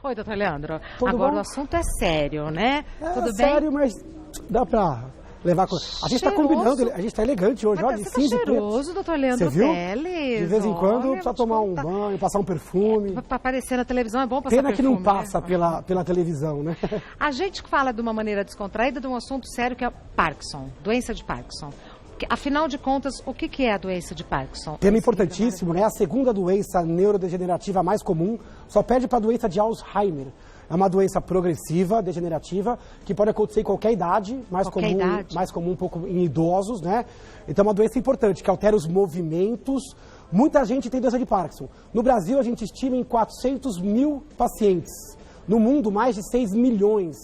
Oi, doutor Leandro. Tudo Agora bom? o assunto é sério, né? Tudo bem? Sério, mas dá pra levar... A gente tá combinando, a gente tá elegante hoje, olha, de Você tá cinza e preto. cheiroso, doutor Leandro Você viu? Teles. De vez em quando Olha, precisa tomar um banho, passar um perfume. Pra aparecer na televisão é bom passar Pena que não perfume, passa né? pela televisão, né? A gente fala de uma maneira descontraída de um assunto sério que é Parkinson, doença de Parkinson. Afinal de contas, o que é a doença de Parkinson? Tema importantíssimo, né? A segunda doença neurodegenerativa mais comum, só perde para a doença de Alzheimer. É uma doença progressiva, degenerativa, que pode acontecer em qualquer idade, mais comum um pouco em idosos, né? Então é uma doença importante, que altera os movimentos. Muita gente tem doença de Parkinson. No Brasil, a gente estima em 400 mil pacientes. No mundo, mais de 6 milhões.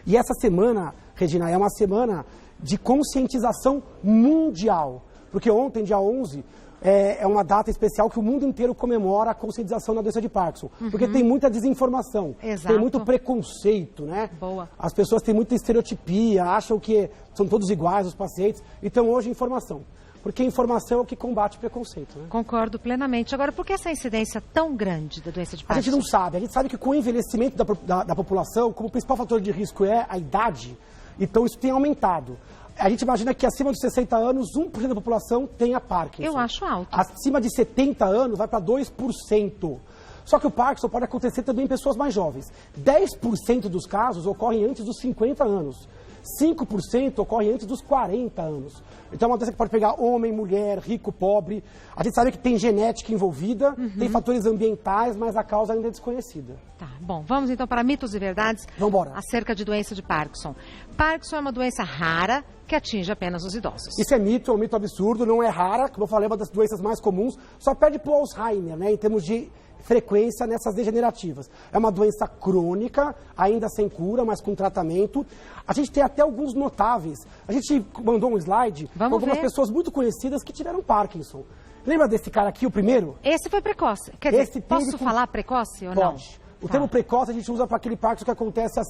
E essa semana, Regina, é uma semana de conscientização mundial. Porque ontem, dia 11, é uma data especial que o mundo inteiro comemora a conscientização da doença de Parkinson. Porque tem muita desinformação, Exato. tem muito preconceito, né? Boa. As pessoas têm muita estereotipia, acham que são todos iguais os pacientes. Então, hoje, informação. Porque informação é o que combate preconceito, né? Concordo plenamente. Agora, por que essa incidência tão grande da doença de A Parkinson? gente não sabe. A gente sabe que com o envelhecimento da população, como o principal fator de risco é a idade, então isso tem aumentado. A gente imagina que acima dos 60 anos, 1% da população tenha Parkinson. Eu acho alto. Acima de 70 anos, vai para 2%. Só que o Parkinson pode acontecer também em pessoas mais jovens. 10% dos casos ocorrem antes dos 50 anos. 5% ocorre antes dos 40 anos. Então é uma doença que pode pegar homem, mulher, rico, pobre. A gente sabe que tem genética envolvida, tem fatores ambientais, mas a causa ainda é desconhecida. Tá, bom, vamos então para mitos e verdades Vambora. acerca de doença de Parkinson. Parkinson é uma doença rara que atinge apenas os idosos. Isso é um mito absurdo, não é rara, como eu falei, é uma das doenças mais comuns, só perde para o Alzheimer, né, em termos de frequência nessas degenerativas. É uma doença crônica, ainda sem cura, mas com tratamento. A gente tem até alguns notáveis. A gente mandou um slide com algumas pessoas muito conhecidas que tiveram Parkinson. Lembra desse cara aqui, o primeiro? Esse foi precoce. Quer dizer, posso falar precoce ou não? Pode. O termo precoce a gente usa para aquele Parkinson que acontece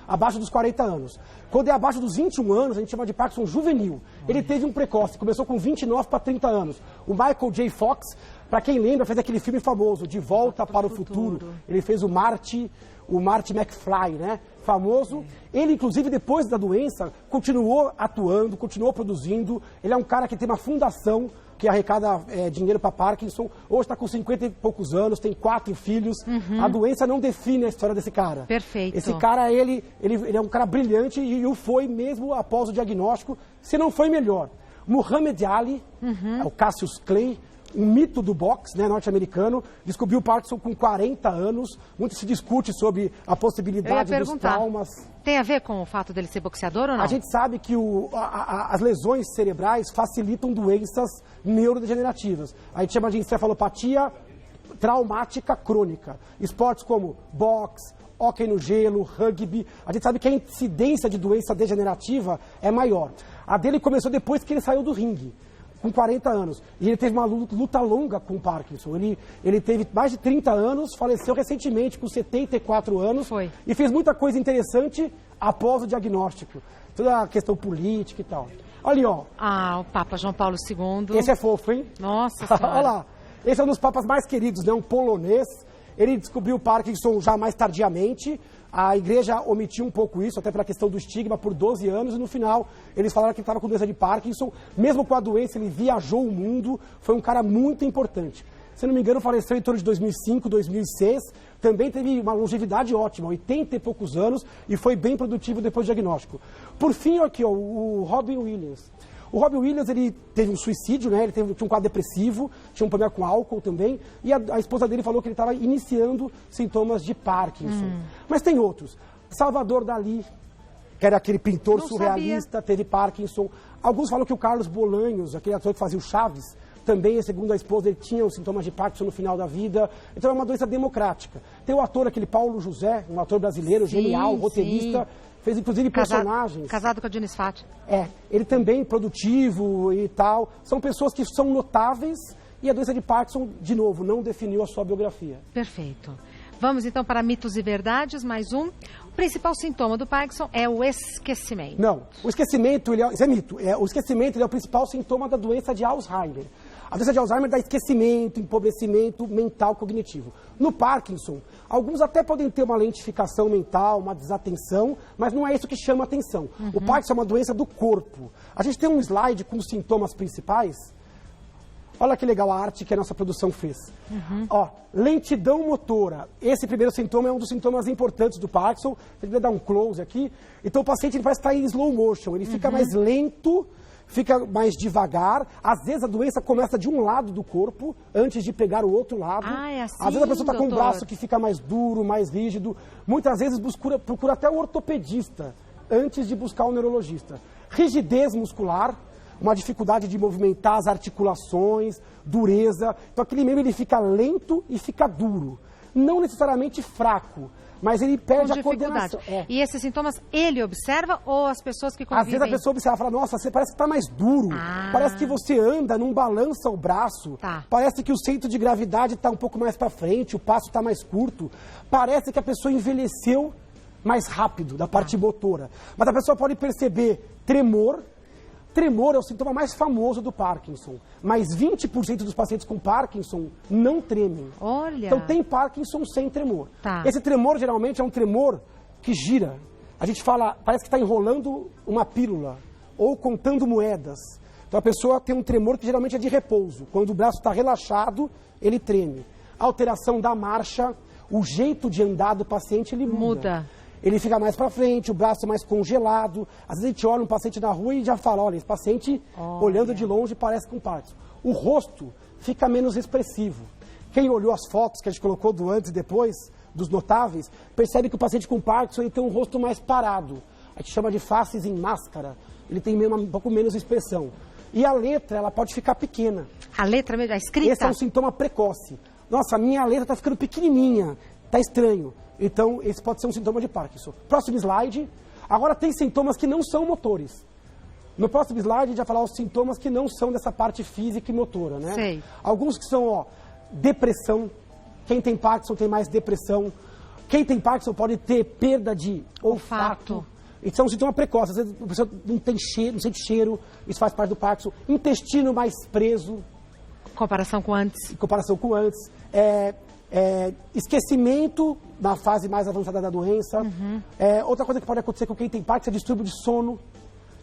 abaixo dos 40 anos. Quando é abaixo dos 21 anos, a gente chama de Parkinson juvenil. Ele teve um precoce, começou com 29 para 30 anos. O Michael J. Fox, para quem lembra, fez aquele filme famoso, De Volta para o Futuro. Ele fez o Marty McFly, né? Famoso. Ele, inclusive, depois da doença, continuou atuando, continuou produzindo. Ele é um cara que tem uma fundação que arrecada dinheiro para Parkinson. Hoje está com 50 e poucos anos, tem 4 filhos. A doença não define a história desse cara. Perfeito. Esse cara, ele é um cara brilhante e o foi mesmo após o diagnóstico, se não foi melhor. Muhammad Ali, o Cassius Clay, um mito do boxe, né, norte-americano, descobriu o Parkinson com 40 anos. Muito se discute sobre a possibilidade dos traumas. Tem a ver com o fato dele ser boxeador ou não? A gente sabe que as lesões cerebrais facilitam doenças neurodegenerativas. A gente chama de encefalopatia traumática crônica. Esportes como boxe, hóquei no gelo, rugby. A gente sabe que a incidência de doença degenerativa é maior. A dele começou depois que ele saiu do ringue, com 40 anos. E ele teve uma luta longa com o Parkinson. Ele teve mais de 30 anos, faleceu recentemente com 74 anos. E fez muita coisa interessante após o diagnóstico. Toda a questão política e tal. Olha ali, ó. Ah, o Papa João Paulo II. Esse é fofo, hein? Nossa Senhora. Olha lá. Esse é um dos papas mais queridos, né? Um polonês. Ele descobriu o Parkinson já mais tardiamente. A igreja omitiu um pouco isso, até pela questão do estigma, por 12 anos. E no final, eles falaram que ele estava com doença de Parkinson. Mesmo com a doença, ele viajou o mundo. Foi um cara muito importante. Se não me engano, faleceu em torno de 2005, 2006. Também teve uma longevidade ótima, 80 e poucos anos. E foi bem produtivo depois do diagnóstico. Por fim, aqui, ó, o Robin Williams. O Robin Williams, ele teve um suicídio, né? Ele tinha um quadro depressivo, tinha um problema com álcool também. E a esposa dele falou que ele estava iniciando sintomas de Parkinson. Mas tem outros. Salvador Dalí, que era aquele pintor surrealista, teve Parkinson. Alguns falam que o Carlos Bolanhos, aquele ator que fazia o Chaves, também, segundo a esposa, ele tinha os sintomas de Parkinson no final da vida. Então é uma doença democrática. Tem o ator, aquele Paulo José, um ator brasileiro, genial, roteirista. Fez, inclusive, personagens. Casado com a Diniz Fati. Ele também produtivo e tal. São pessoas que são notáveis e a doença de Parkinson, de novo, não definiu a sua biografia. Perfeito. Vamos, então, para mitos e verdades, mais um. O principal sintoma do Parkinson é o esquecimento. Não, o esquecimento, isso é mito. O esquecimento é o principal sintoma da doença de Alzheimer. A doença de Alzheimer dá esquecimento, empobrecimento mental cognitivo. No Parkinson, alguns até podem ter uma lentificação mental, uma desatenção, mas não é isso que chama atenção. O Parkinson é uma doença do corpo. A gente tem um slide com os sintomas principais. Olha que legal a arte que a nossa produção fez. Ó, lentidão motora. Esse primeiro sintoma é um dos sintomas importantes do Parkinson. Ele vai dar um close aqui. Então o paciente ele vai estar em slow motion. Ele fica mais lento, fica mais devagar. Às vezes a doença começa de um lado do corpo, antes de pegar o outro lado. É assim, às vezes a pessoa está com o doutor? braço que fica mais duro, mais rígido. Muitas vezes procura até o ortopedista, antes de buscar o neurologista. Rigidez muscular. Uma dificuldade de movimentar as articulações, dureza. Então aquele membro ele fica lento e fica duro. Não necessariamente fraco, mas ele perde a coordenação. E esses sintomas ele observa ou as pessoas que convivem? Às vezes a pessoa observa e fala, nossa, você parece que está mais duro. Parece que você anda, não balança o braço. Parece que o centro de gravidade está um pouco mais para frente, o passo está mais curto. Parece que a pessoa envelheceu mais rápido da parte motora. Mas a pessoa pode perceber tremor. Tremor é o sintoma mais famoso do Parkinson, mas 20% dos pacientes com Parkinson não tremem. Olha! Então tem Parkinson sem tremor. Tá. Esse tremor geralmente é um tremor que gira. A gente fala, parece que está enrolando uma pílula ou contando moedas. Então a pessoa tem um tremor que geralmente é de repouso. Quando o braço está relaxado, ele treme. Alteração da marcha, o jeito de andar do paciente, ele muda. Ele fica mais para frente, o braço mais congelado. Às vezes a gente olha um paciente na rua e já fala, olha, esse paciente, olhando de longe, parece com Parkinson. O rosto fica menos expressivo. Quem olhou as fotos que a gente colocou do antes e depois, dos notáveis, percebe que o paciente com Parkinson ele tem um rosto mais parado. A gente chama de faces em máscara. Ele tem um pouco menos expressão. E a letra, ela pode ficar pequena. A letra mesmo, a escrita? Esse é um sintoma precoce. Nossa, a minha letra está ficando pequenininha, está estranho. Então, esse pode ser um sintoma de Parkinson. Próximo slide. Agora, tem sintomas que não são motores. No próximo slide, a gente vai falar os sintomas que não são dessa parte física e motora, né? Sei. Alguns que são, depressão. Quem tem Parkinson tem mais depressão. Quem tem Parkinson pode ter perda de olfato. Isso é um sintoma precoce. Às vezes a pessoa não tem cheiro, não sente cheiro. Isso faz parte do Parkinson. Intestino mais preso. Comparação com antes. Em comparação com antes. Esquecimento na fase mais avançada da doença. Outra coisa que pode acontecer com quem tem Parkinson é distúrbio de sono,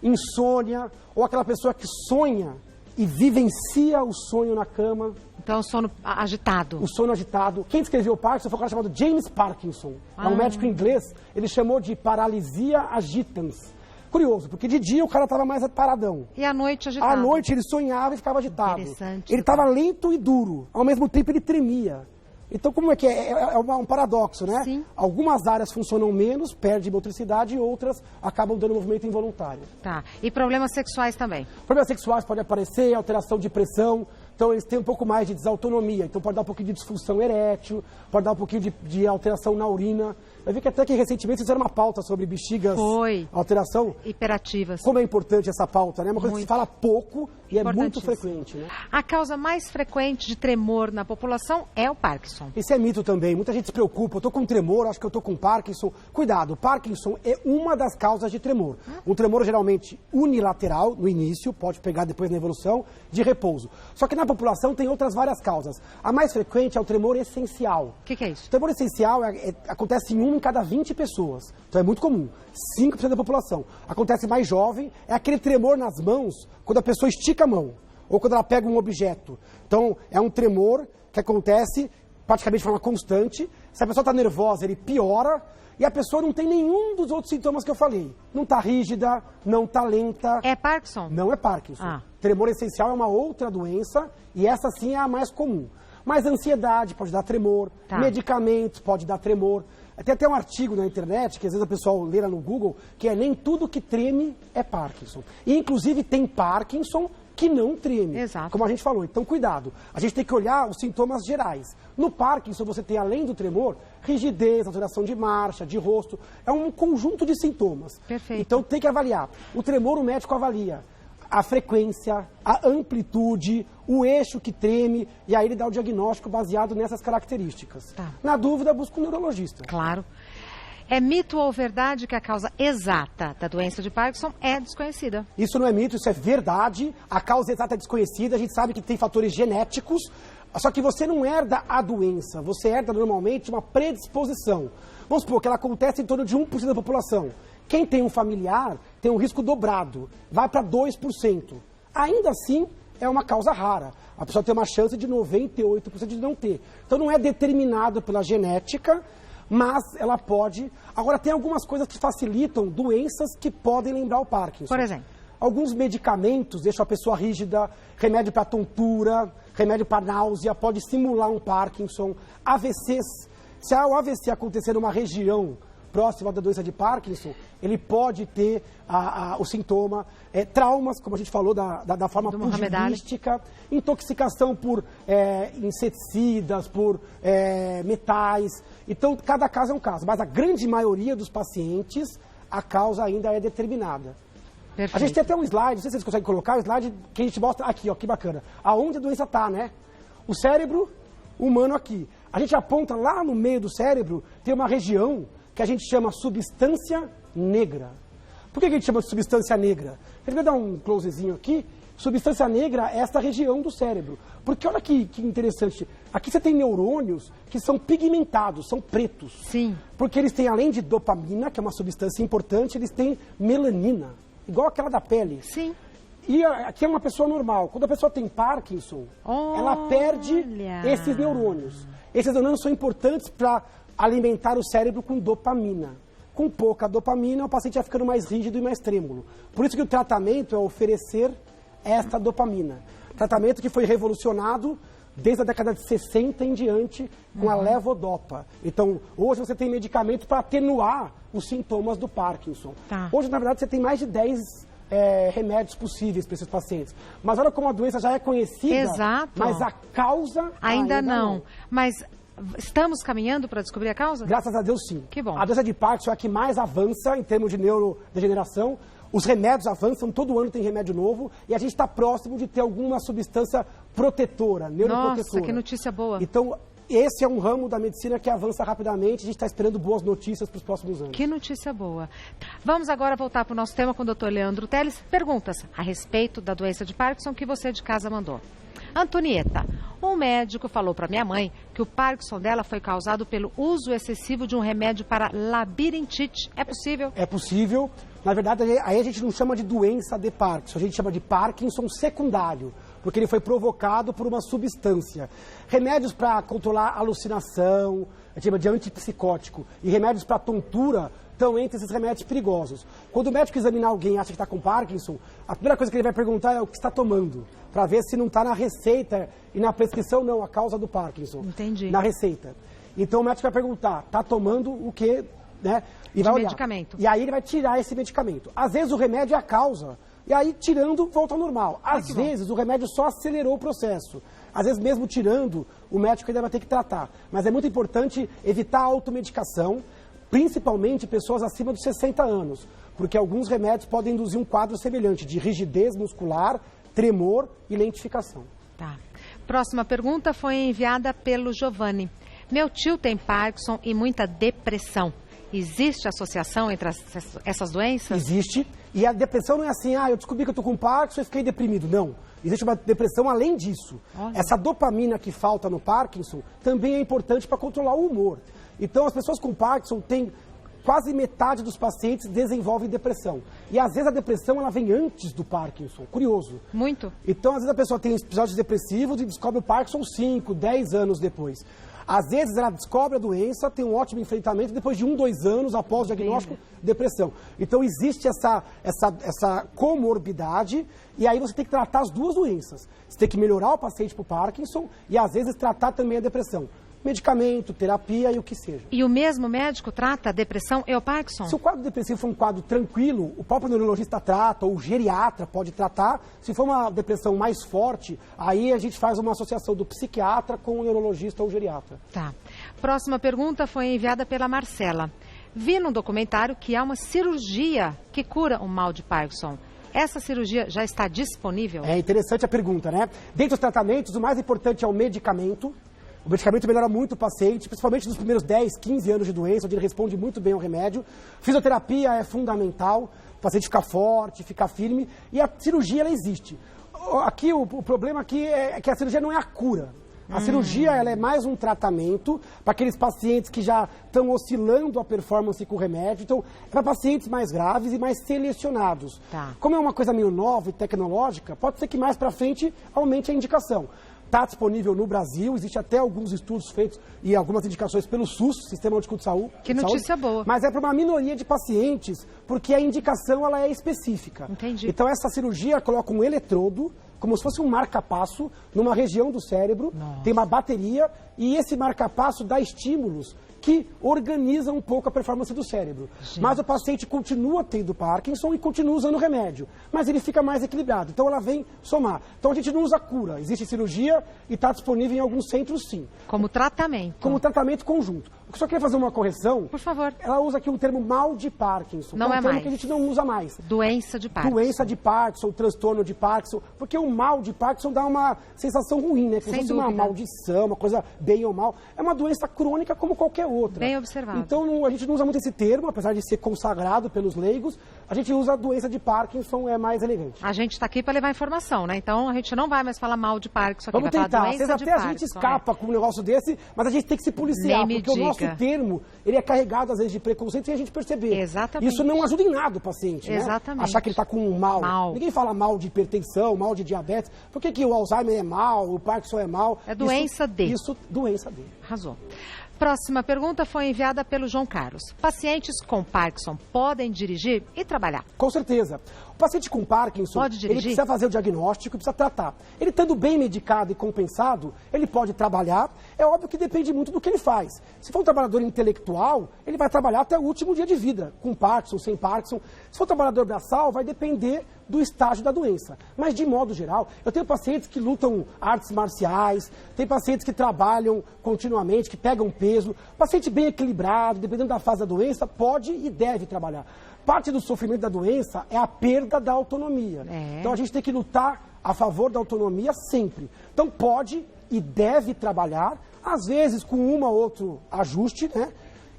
insônia, ou aquela pessoa que sonha e vivencia o sonho na cama. Então, o sono agitado. O sono agitado. Quem descreveu o Parkinson foi um cara chamado James Parkinson. É um médico inglês. Ele chamou de paralisia agitans. Curioso, porque de dia o cara estava mais paradão. E à noite agitado. À noite ele sonhava e ficava agitado. Interessante. Ele estava lento e duro. Ao mesmo tempo ele tremia. Então, como é que é? É um paradoxo, né? Sim. Algumas áreas funcionam menos, perde motricidade, e outras acabam dando movimento involuntário. Tá. E problemas sexuais também? Problemas sexuais podem aparecer, alteração de pressão. Então, eles têm um pouco mais de desautonomia. Então, pode dar um pouquinho de disfunção erétil, pode dar um pouquinho de alteração na urina. Eu vi que até que recentemente fizeram uma pauta sobre bexigas, alteração. Hiperativas. Como é importante essa pauta, né? É uma coisa que se fala pouco e é muito frequente, né? A causa mais frequente de tremor na população é o Parkinson. Isso é mito também. Muita gente se preocupa. Eu tô com tremor, acho que eu tô com Parkinson. Cuidado, Parkinson é uma das causas de tremor. Um tremor geralmente unilateral, no início, pode pegar depois na evolução, de repouso. Só que na população tem outras várias causas. A mais frequente é o tremor essencial. O que é isso? O tremor essencial acontece em 1 em cada 20 pessoas. Então é muito comum. 5% da população. Acontece mais jovem, é aquele tremor nas mãos quando a pessoa estica a mão. Ou quando ela pega um objeto. Então é um tremor que acontece praticamente de forma constante. Se a pessoa está nervosa, ele piora. E a pessoa não tem nenhum dos outros sintomas que eu falei. Não está rígida, não está lenta. É Parkinson? Não é Parkinson. Tremor essencial é uma outra doença e essa sim é a mais comum. Mas ansiedade pode dar tremor, medicamentos pode dar tremor. Tem até um artigo na internet, que às vezes a pessoa lê lá no Google, que é nem tudo que treme é Parkinson. E inclusive tem Parkinson que não treme, como a gente falou. Então, cuidado. A gente tem que olhar os sintomas gerais. No Parkinson, você tem, além do tremor, rigidez, alteração de marcha, de rosto. É um conjunto de sintomas. Perfeito. Então, tem que avaliar. O tremor, o médico avalia a frequência, a amplitude, o eixo que treme, e aí ele dá o diagnóstico baseado nessas características. Na dúvida, busca um neurologista. Claro. É mito ou verdade que a causa exata da doença de Parkinson é desconhecida? Isso não é mito, isso é verdade. A causa exata é desconhecida, a gente sabe que tem fatores genéticos, só que você não herda a doença, você herda normalmente uma predisposição. Vamos supor que ela acontece em torno de 1% da população. Quem tem um familiar tem um risco dobrado, vai para 2%. Ainda assim, é uma causa rara. A pessoa tem uma chance de 98% de não ter. Então não é determinado pela genética, mas ela pode... Agora, tem algumas coisas que facilitam doenças que podem lembrar o Parkinson. Por exemplo? Alguns medicamentos deixam a pessoa rígida, remédio para tontura, remédio para náusea, pode simular um Parkinson. AVCs, se o AVC acontecer numa região próxima da doença de Parkinson, ele pode ter o sintoma. Traumas, como a gente falou, da forma pugilística, intoxicação por inseticidas, por metais. Então, cada caso é um caso. Mas a grande maioria dos pacientes, a causa ainda é determinada. Perfeito. A gente tem até um slide, não sei se vocês conseguem colocar, o slide que a gente mostra aqui, ó, que bacana. Aonde a doença está, né? O cérebro humano aqui. A gente aponta lá no meio do cérebro, tem uma região que a gente chama substância negra. Por que a gente chama de substância negra? Eu vou dar um closezinho aqui. Substância negra é esta região do cérebro. Porque olha que interessante. Aqui você tem neurônios que são pigmentados, são pretos. Sim. Porque eles têm, além de dopamina, que é uma substância importante, eles têm melanina, igual aquela da pele. Sim. E aqui é uma pessoa normal. Quando a pessoa tem Parkinson, ela perde esses neurônios. Esses neurônios são importantes para alimentar o cérebro com dopamina. Com pouca dopamina, o paciente vai ficando mais rígido e mais trêmulo. Por isso que o tratamento é oferecer esta dopamina. Tratamento que foi revolucionado desde a década de 60 em diante com a levodopa. Então, hoje você tem medicamento para atenuar os sintomas do Parkinson. Tá. Hoje, na verdade, você tem mais de 10 remédios possíveis para esses pacientes. Mas olha como a doença já é conhecida, Exato. mas a causa ainda não. Mas estamos caminhando para descobrir a causa? Graças a Deus, sim. Que bom. A doença de Parkinson é a que mais avança em termos de neurodegeneração. Os remédios avançam, todo ano tem remédio novo, e a gente está próximo de ter alguma substância protetora, neuroprotetora. Nossa, que notícia boa. Então, esse é um ramo da medicina que avança rapidamente, a gente está esperando boas notícias para os próximos anos. Que notícia boa. Vamos agora voltar para o nosso tema com o Dr. Leandro Teles. Perguntas a respeito da doença de Parkinson que você de casa mandou. Antonieta, um médico falou para minha mãe que o Parkinson dela foi causado pelo uso excessivo de um remédio para labirintite. É possível? É possível. Na verdade, aí a gente não chama de doença de Parkinson, a gente chama de Parkinson secundário, porque ele foi provocado por uma substância. Remédios para controlar alucinação, a gente chama de antipsicótico, e remédios para tontura estão entre esses remédios perigosos. Quando o médico examinar alguém e acha que está com Parkinson, a primeira coisa que ele vai perguntar é o que está tomando, para ver se não está na receita e na prescrição, não, a causa do Parkinson. Entendi. Na receita. Então o médico vai perguntar, está tomando o quê? Né? E vai olhar. Medicamento. E aí ele vai tirar esse medicamento. Às vezes o remédio é a causa. E aí, tirando, volta ao normal. Às vezes, o remédio só acelerou o processo. Às vezes, mesmo tirando, o médico ainda vai ter que tratar. Mas é muito importante evitar a automedicação, principalmente pessoas acima dos 60 anos. Porque alguns remédios podem induzir um quadro semelhante de rigidez muscular, tremor e lentificação. Tá. Próxima pergunta foi enviada pelo Giovanni. Meu tio tem Parkinson e muita depressão. Existe associação entre essas doenças? Existe. E a depressão não é assim, eu descobri que eu estou com Parkinson e fiquei deprimido. Não. Existe uma depressão além disso. Olha. Essa dopamina que falta no Parkinson também é importante para controlar o humor. Então, as pessoas com Parkinson têm quase metade dos pacientes desenvolvem depressão. E às vezes a depressão ela vem antes do Parkinson. Curioso. Muito. Então, às vezes a pessoa tem episódios depressivos e descobre o Parkinson 5, 10 anos depois. Às vezes ela descobre a doença, tem um ótimo enfrentamento, depois de 1, 2 anos após o diagnóstico, depressão. Então existe essa comorbidade e aí você tem que tratar as duas doenças. Você tem que melhorar o paciente para o Parkinson e às vezes tratar também a depressão. Medicamento, terapia e o que seja. E o mesmo médico trata a depressão e o Parkinson? Se o quadro depressivo for um quadro tranquilo, o próprio neurologista trata, ou o geriatra pode tratar. Se for uma depressão mais forte, aí a gente faz uma associação do psiquiatra com o neurologista ou o geriatra. Tá. Próxima pergunta foi enviada pela Marcela. Vi num documentário que há uma cirurgia que cura o mal de Parkinson. Essa cirurgia já está disponível? É interessante a pergunta, né? Dentre os tratamentos, o mais importante é o medicamento. O medicamento melhora muito o paciente, principalmente nos primeiros 10, 15 anos de doença, onde ele responde muito bem ao remédio. Fisioterapia é fundamental, o paciente ficar forte, ficar firme, e a cirurgia ela existe. Aqui o problema aqui é que a cirurgia não é a cura. A cirurgia ela é mais um tratamento para aqueles pacientes que já estão oscilando a performance com o remédio. Então, é para pacientes mais graves e mais selecionados. Tá. Como é uma coisa meio nova e tecnológica, pode ser que mais para frente aumente a indicação. Está disponível no Brasil, existe até alguns estudos feitos e algumas indicações pelo SUS, Sistema Único de Saúde. Que notícia boa. Mas é para uma minoria de pacientes, porque a indicação ela é específica. Entendi. Então essa cirurgia coloca um eletrodo, como se fosse um marca-passo, numa região do cérebro, tem uma bateria e esse marca-passo dá estímulos que organizam um pouco a performance do cérebro. Gente. Mas o paciente continua tendo Parkinson e continua usando remédio, mas ele fica mais equilibrado. Então ela vem somar. Então a gente não usa cura, existe cirurgia e está disponível em alguns centros sim. Como tratamento. Como tratamento conjunto. Eu só queria fazer uma correção. Por favor. Ela usa aqui o termo mal de Parkinson. Não é um é termo mais. que a gente não usa mais. Doença de Parkinson. Doença de Parkinson, transtorno de Parkinson. Porque o mal de Parkinson dá uma sensação ruim, né? Como se fosse uma maldição, uma coisa bem ou mal. É uma doença crônica como qualquer outra. Bem observado. Então a gente não usa muito esse termo, apesar de ser consagrado pelos leigos. A gente usa a doença de Parkinson, é mais elegante. A gente está aqui para levar informação, né? Então a gente não vai mais falar mal de Parkinson aqui. Vamos vai tentar. falar Às vezes até a gente escapa com um negócio desse, mas a gente tem que se policiar. Porque o nosso termo, ele é carregado às vezes de preconceito sem a gente perceber. Exatamente. Isso não ajuda em nada o paciente, Exatamente. Né? Achar que ele está com um mal. Ninguém fala mal de hipertensão, mal de diabetes. Por que o Alzheimer é mal, o Parkinson é mal? É doença doença D. Arrasou. Próxima pergunta foi enviada pelo João Carlos. Pacientes com Parkinson podem dirigir e trabalhar? Com certeza. O paciente com Parkinson, pode dirigir? Ele precisa fazer o diagnóstico e precisa tratar. Ele estando bem medicado e compensado, ele pode trabalhar. É óbvio que depende muito do que ele faz. Se for um trabalhador intelectual, ele vai trabalhar até o último dia de vida, com Parkinson, sem Parkinson. Se for um trabalhador braçal, vai depender do estágio da doença. Mas, de modo geral, eu tenho pacientes que lutam artes marciais, tem pacientes que trabalham continuamente, que pegam peso. Paciente bem equilibrado, dependendo da fase da doença, pode e deve trabalhar. Parte do sofrimento da doença é a perda da autonomia. Então, a gente tem que lutar a favor da autonomia sempre. Então, pode e deve trabalhar, às vezes com um ou outro ajuste, né?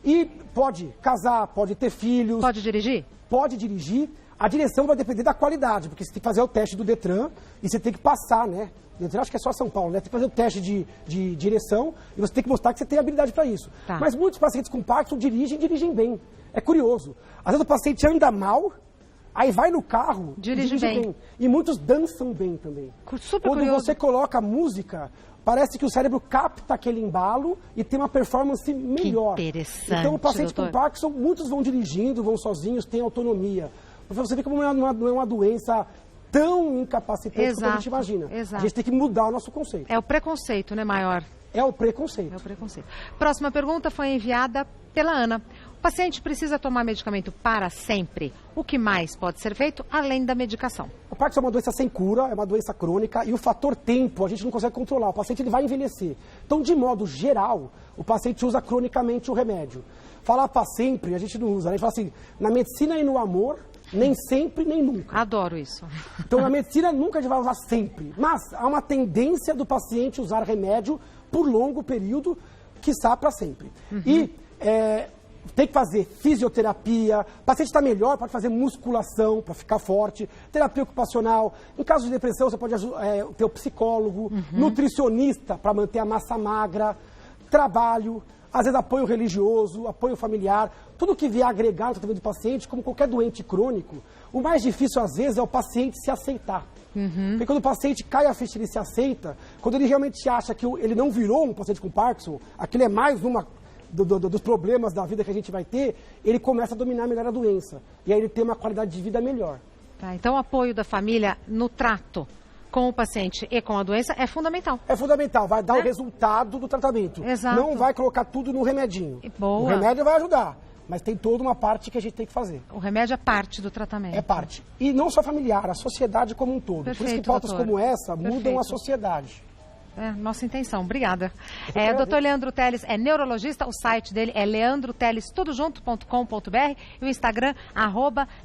E pode casar, pode ter filhos. Pode dirigir? Pode dirigir. A direção vai depender da qualidade, porque você tem que fazer o teste do Detran e você tem que passar, né? Detran acho que é só São Paulo, né? Tem que fazer o teste de direção e você tem que mostrar que você tem habilidade para isso. Tá. Mas muitos pacientes com Parkinson dirigem bem. É curioso. Às vezes o paciente anda mal, aí vai no carro e dirige bem. E muitos dançam bem também. Super Quando curioso. você coloca música, parece que o cérebro capta aquele embalo e tem uma performance melhor. Que interessante, então o paciente doutor. com Parkinson, muitos vão dirigindo, vão sozinhos, têm autonomia. Para você ver como não é uma doença tão incapacitante como a gente imagina. Exato. A gente tem que mudar o nosso conceito. É o preconceito, né, maior? É o preconceito. É o preconceito. Próxima pergunta foi enviada pela Ana. O paciente precisa tomar medicamento para sempre? O que mais pode ser feito além da medicação? O Parkinson é uma doença sem cura, é uma doença crônica e o fator tempo a gente não consegue controlar. O paciente ele vai envelhecer. Então, de modo geral, o paciente usa cronicamente o remédio. Falar para sempre, a gente não usa. A gente fala assim, na medicina e no amor, nem sempre, nem nunca. Adoro isso. Então, na medicina, nunca a gente vai usar sempre. Mas há uma tendência do paciente usar remédio por longo período, quiçá para sempre. E tem que fazer fisioterapia. O paciente está melhor, pode fazer musculação para ficar forte, terapia ocupacional. Em caso de depressão, você pode ter o psicólogo, nutricionista para manter a massa magra, trabalho, às vezes apoio religioso, apoio familiar, tudo que vier agregar no tratamento do paciente, como qualquer doente crônico, o mais difícil às vezes é o paciente se aceitar. Porque quando o paciente cai a ficha, ele se aceita, quando ele realmente acha que ele não virou um paciente com Parkinson, aquilo é mais uma dos problemas da vida que a gente vai ter, ele começa a dominar melhor a doença. E aí ele tem uma qualidade de vida melhor. Tá, então o apoio da família no trato com o paciente e com a doença é fundamental. É fundamental, vai dar o resultado do tratamento. Exato. Não vai colocar tudo no remedinho. Boa. O remédio vai ajudar, mas tem toda uma parte que a gente tem que fazer. O remédio é parte do tratamento. É parte. E não só familiar, a sociedade como um todo. Perfeito, por isso que pautas doutor. como essa Perfeito. mudam a sociedade. É nossa intenção. Obrigada. Dr. Leandro Teles é neurologista, o site dele é leandroteles.com.br e o Instagram,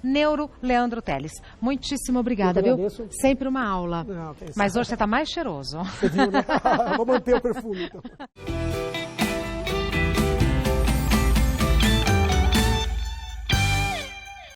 @neuroleandroteles. Muitíssimo obrigada, viu? Sempre uma aula. Não, mas hoje você está mais cheiroso. Você viu, né? Vou manter o perfume, então.